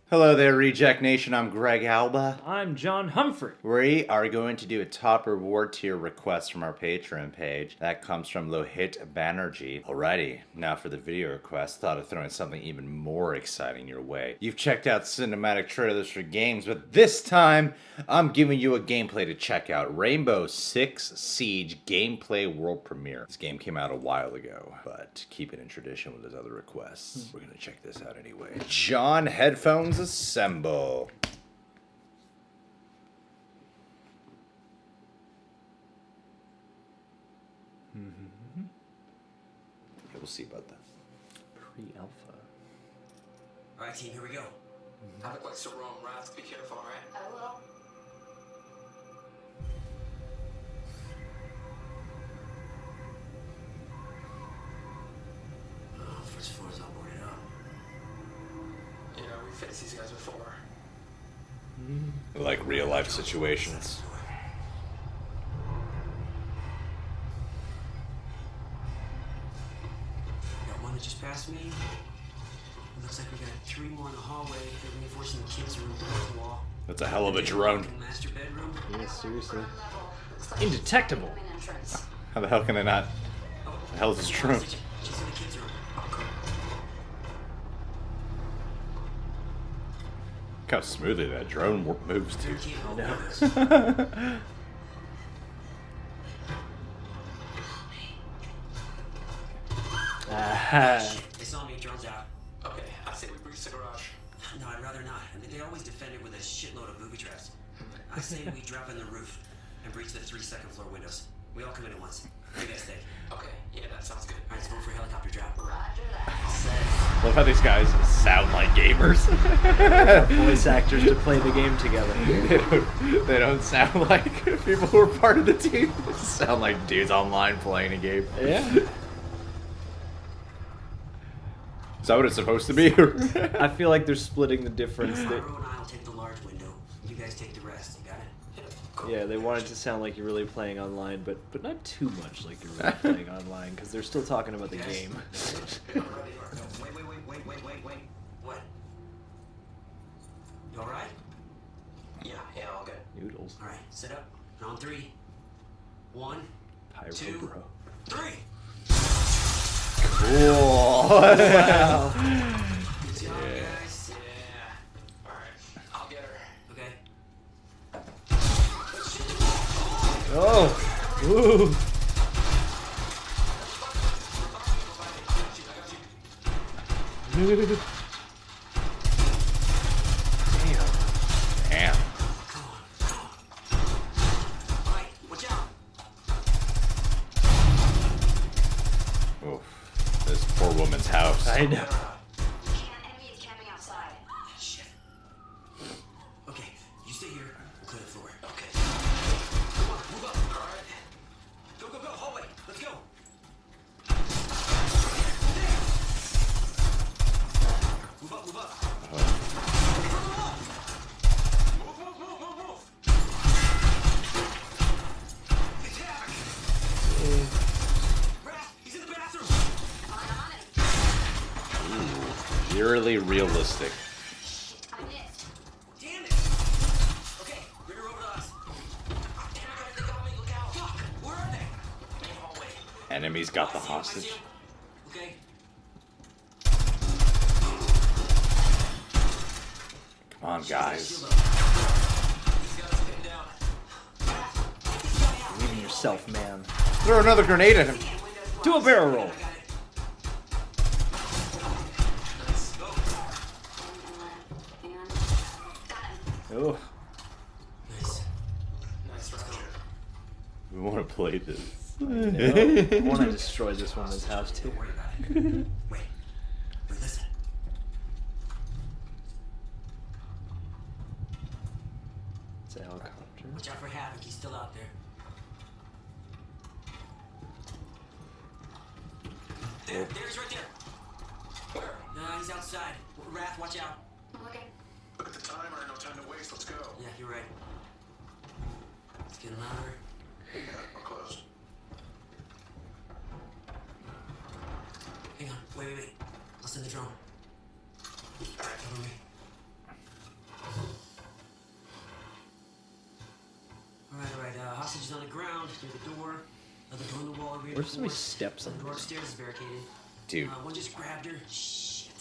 Hello there, Reject Nation. I'm Greg Alba. I'm John Humphrey. We are going to do a top reward tier request from our Patreon page. That comes from Lohit Banerjee. Alrighty, now for the video request. Thought of throwing something even more exciting your way. You've checked out cinematic trailers for games, but this time I'm giving you a gameplay to check out. Rainbow Six Siege gameplay world premiere. This game came out a while ago, but keep it in tradition with his other requests. We're gonna check this out anyway. John, headphones assemble. Yeah, we'll see about that. Pre-alpha. Alright team, here we go. I look like Sarone Wrath. Be careful, alright? I will. Oh, first floor is all boarded up. You know, we faced these guys before. Like real life situations. Got one that just passed me. Looks like we got 3 more in the hallway. They're reinforcing the kids' room to the wall. That's a hell of a drone. Master bedroom. Yeah, seriously. Looks like Indetectable. main entrance. How the hell can I not? The hell is this drone? She's in the kids' room. Look how smoothly that drone moves too. Can't hold know. this. Aha. They saw me. Drone's out. Okay, I say we breach the garage. No, I'd rather not. I mean, they always defend it with a shitload of booby traps. I say we drop in the roof and breach the 3 second-floor windows. We all come in at once. What do you guys think? Okay, yeah, that sounds good. All right, let's go for a helicopter drop. Roger that. Love how these guys sound like gamers. Voice actors to play the game together. They don't sound like people who are part of the team. They sound like dudes online playing a game. Yeah. Is that what it's supposed to be? I feel like they're splitting the difference. That, Monroe and I will take the large window. You guys take the rest. You got it? yeah, they want it to sound like you're really playing online, but not too much like you're really playing online, because they're still talking about the game. Wait. What? You all right? Yeah, all good. Noodles. All right, sit up. And on 3. 1, Pyro 2, bro. 3. Cool. Wow. Good job, guys. Yeah. Alright, I'll get her. Okay. Oh. Ooh. Damn. Come on. All right, watch out. Oof. This poor woman's house. I know. Enemy is camping outside. Shit. Okay, you stay here. We'll clear the floor. Okay. Come on, move up. All right. Go. Hallway. Let's go. Move up. Move. Attack. Raph, he's in the bathroom. On it. Eerily realistic. Shit, I missed. Damn it. Okay, bring her over to us. Damn it, guys, they got me. Look out. Fuck, where are they? Main hallway. Enemies got the I see 'em. hostage. Okay. Come on, guys. Shield up. These guys pinned down. Believe in yourself, man. Throw another grenade at him. Do a barrel roll. I got it. Nice. Go. And got him. Oh. Nice. Nice round. We want to play this. I want to destroy this woman's house too. Don't worry about it. Wait, listen. It's a helicopter. Watch out for Havoc. He's still out there. There he's right there. Where? He's outside. Wrath, watch out. I'm looking. Look at the timer. No time to waste. Let's go. Yeah, you're right. Let's get him out of here. Yeah, we're close. Hang on. Wait. I'll send the drone. Cover me. Near the door. The door in the wall. What if somebody steps on The door this? upstairs is barricaded. Dude, One just grabbed her. Shit.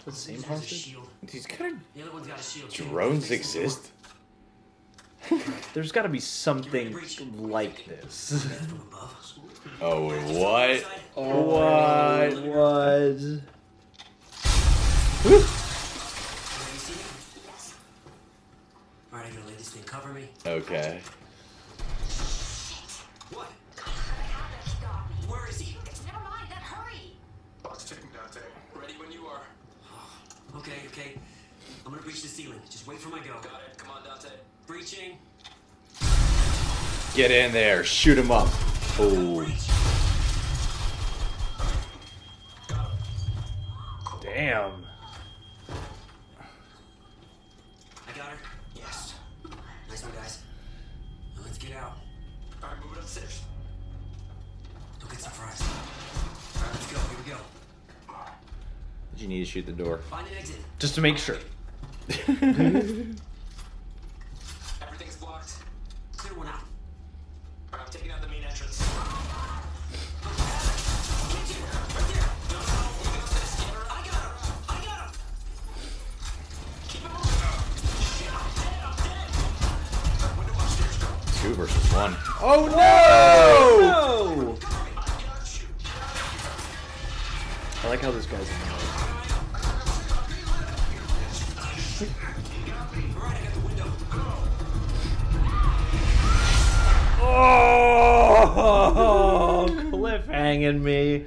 The same There's a hostage? shield. these kind The other one's got a shield. of too. drones Fix the door. exist. There's got to be something like this. From above. Oh, what? What? Alright, you see me? Yes. Alright, I gotta lay this thing. Cover me. Okay. What? God, the cabinet got me. Where is he? Never mind, then hurry. Box ticking, Dante. Ready when you are. Okay. I'm gonna breach the ceiling. Just wait for my go. Got it. Come on, Dante. Breaching. Get in there. Shoot him up. Oh, Breach. Damn. I got her. Yes. Nice one, guys. Now let's get out. Alright, move it upstairs. Don't get surprised. Alright, let's go. Here we go. did you need to shoot the door? Find an exit. Just to make sure. Everything's blocked. Clear one out. Alright, I'm taking out the main entrance. Right there. No. Moving upstairs. Get her. I got him. Keep it moving. Window upstairs, go. 2 versus 1. Oh no! No! Cover me. I got you. I like how this guy's in there. Alright, I got the window. Oh, cliffhanging me.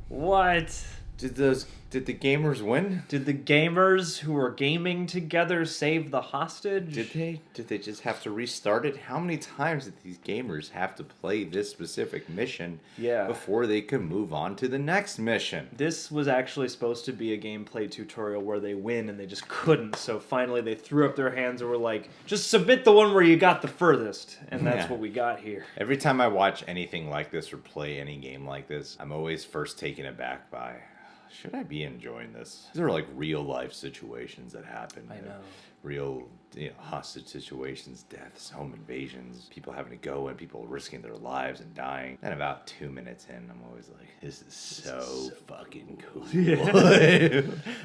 What? Did the gamers win? Did the gamers who were gaming together save the hostage? Did they? Did they just have to restart it? How many times did these gamers have to play this specific mission Yeah. before they could move on to the next mission? This was actually supposed to be a gameplay tutorial where they win and they just couldn't. So finally they threw up their hands and were like, just submit the one where you got the furthest. And that's Yeah. what we got here. Every time I watch anything like this or play any game like this, I'm always first taken aback by, should I be enjoying this? These are like real life situations that happen. I know. Real, hostage situations, deaths, home invasions, people having to go and people risking their lives and dying. And about 2 minutes in, I'm always like, this is so fucking cool.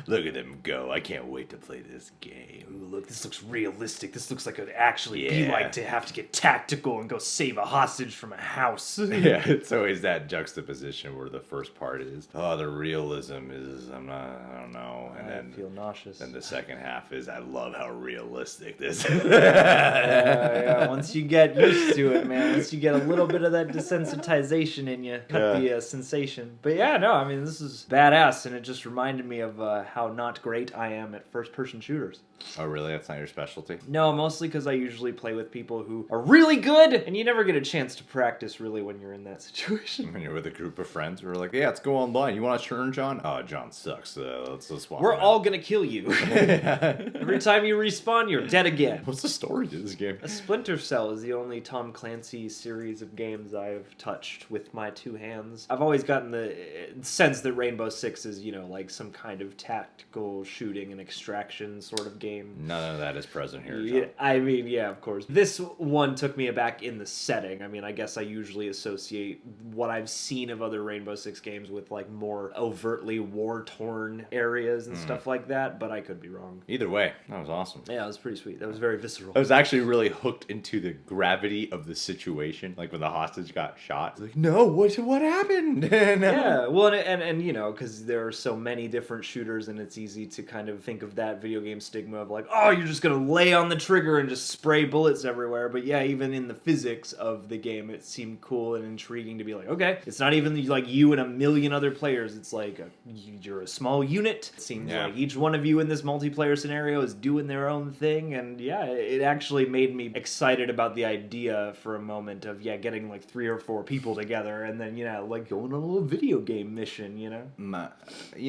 Look at them go. I can't wait to play this game. Ooh, look, this looks realistic. This looks like it would actually be Yeah. like to have to get tactical and go save a hostage from a house. Yeah, it's always that juxtaposition where the first part is, oh, the realism is, I don't know. And I then feel nauseous. Then the second half is, I love how realistic this is. Yeah, once you get used to it, man, once you get a little bit of that desensitization in you, cut the sensation. But yeah, no, I mean, this is badass, and it just reminded me of how not great I am at first-person shooters. Oh, really? That's not your specialty? No, mostly because I usually play with people who are really good, and you never get a chance to practice really when you're in that situation. When you're with a group of friends, we're like, yeah, let's go online. You want to turn John? Oh, John sucks. Let's swap. We're him all out." gonna kill you. Every time you respawn, you're dead again. What's the story to this game? A Splinter Cell is the only Tom Clancy series of games I've touched with my 2 hands. I've always gotten the sense that Rainbow Six is, like some kind of tactical shooting and extraction sort of game. None of that is present here, John. Yeah, I mean, yeah, of course. This one took me aback in the setting. I mean, I guess I usually associate what I've seen of other Rainbow Six games with like more overtly war-torn areas and stuff like that, but I could be wrong. Either way, that was awesome. Yeah, it was pretty sweet. That was very visceral. I was actually really hooked into the gravity of the situation. Like when the hostage got shot. I was like, no, what happened? Yeah, well, and because there are so many different shooters, and it's easy to kind of think of that video game stigma of like, oh, you're just gonna lay on the trigger and just spray bullets everywhere. But yeah, even in the physics of the game, it seemed cool and intriguing to be like, okay, it's not even like you and a million other players. It's like you're a small unit. It seems like each one of you in this multiplayer scenario is doing their own thing, and yeah, it actually made me excited about the idea for a moment of getting like 3 or 4 people together and then like going on a little video game mission. You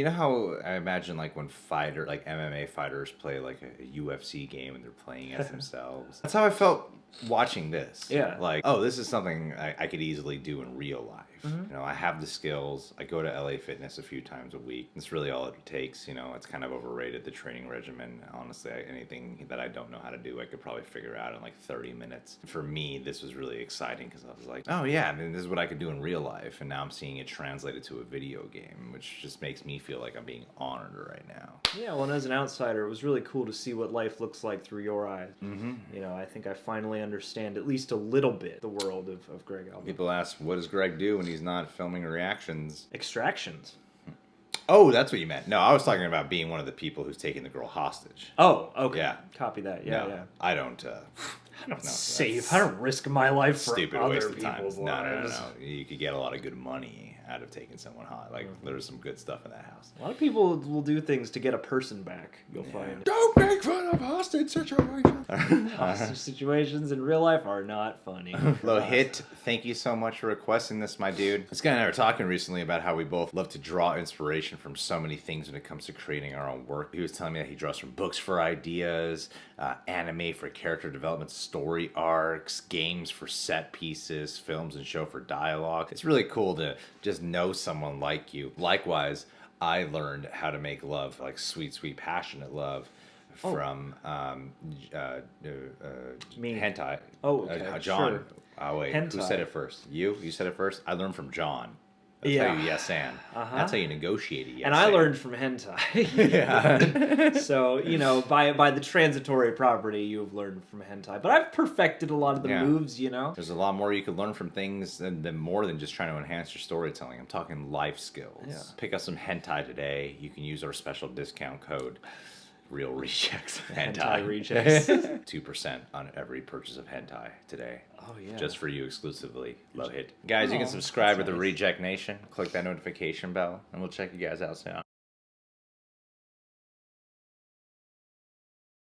know how I imagine like when MMA fighters play like a UFC game and they're playing as themselves. That's how I felt watching this. Yeah. Like, oh, this is something I could easily do in real life. You know, I have the skills. I go to LA Fitness a few times a week. That's really all it takes. You know, it's kind of overrated, the training regimen. Honestly, anything that I don't know how to do, I could probably figure out in like 30 minutes. For me, this was really exciting because I was like, oh yeah, I mean, this is what I could do in real life. And now I'm seeing it translated to a video game, which just makes me feel like I'm being honored right now. Yeah, well, and as an outsider, it was really cool to see what life looks like through your eyes. You know, I think I finally understand at least a little bit the world of Greg Albin. People ask, what does Greg do when he's not filming reactions? Extractions. Oh, that's what you meant. No, I was talking about being one of the people who's taking the girl hostage. Oh, okay. Yeah. Copy that. Yeah, No, yeah. I don't. I don't no, save. that's I don't risk my life for stupid other waste of time. people's No, lives. no. You could get a lot of good money out of taking someone hot. Like there's some good stuff in that house. A lot of people will do things to get a person back. You'll find Don't make fun of hostage situations. hostage situations in real life are not funny. Lohit, thank you so much for requesting this, my dude. This guy and I were talking recently about how we both love to draw inspiration from so many things when it comes to creating our own work. He was telling me that he draws from books for ideas, anime for character development, story arcs, games for set pieces, films and show for dialogue. It's really cool to just know someone like you. Likewise, I learned how to make love, like sweet, sweet, passionate love, from Me. hentai. Oh, okay, John. sure. Oh wait, Hentai. who said it first? You? You said it first? I learned from John. That's Yeah. how you yes and. That's how you negotiate a yes And I and. learned from hentai. Yeah. So, you know, by the transitory property, you have learned from hentai. But I've perfected a lot of the Yeah. moves, you know? There's a lot more you can learn from things than more than just trying to enhance your storytelling. I'm talking life skills. Yeah. Pick up some hentai today. You can use our special discount code. Real rejects. Hentai rejects. 2% on every purchase of hentai today. Oh, yeah. Just for you exclusively. Low hit. Guys, you can Oh, subscribe that's to the nice. Reject Nation. Click that notification bell, and we'll check you guys out soon.